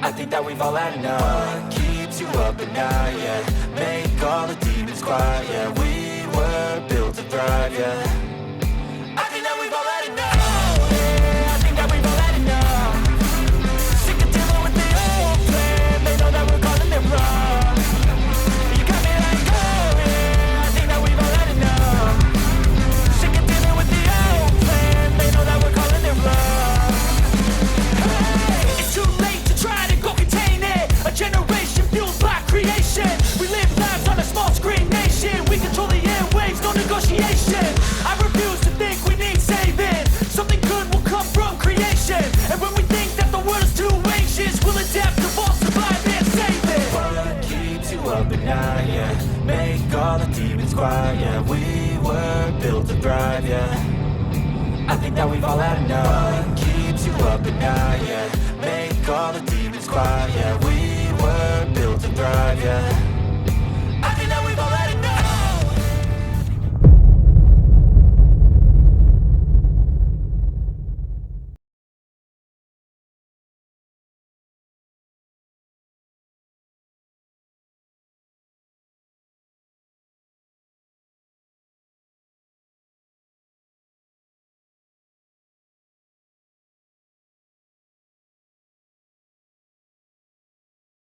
I think that we've all had enough. What keeps you up at night, yeah? Make all the demons quiet, yeah. We were built to thrive, yeah. I think that we've all had enough, yeah. I think that we've all had enough. Sick of dealing with the old plan. They know that we're calling it wrong. You got me like, oh yeah. I think that we've all had enough. Sick of dealing with the old plan. They know that we're calling it wrong. Hey, it's too late to try to go contain it. A generation fueled by creation. We live lives on a small screen nation. We control the airwaves, no negotiation. I refuse to think we need saving. Something good will come from creation. And when we think that the world is too anxious, we'll adapt, evolve, survive, and save it. What keeps you up at night, yeah? Make all the demons quiet, yeah. We were built to thrive, yeah. I think that we've all had enough. What keeps you up at night, yeah? Make all the demons quiet, yeah. We were built to thrive, yeah.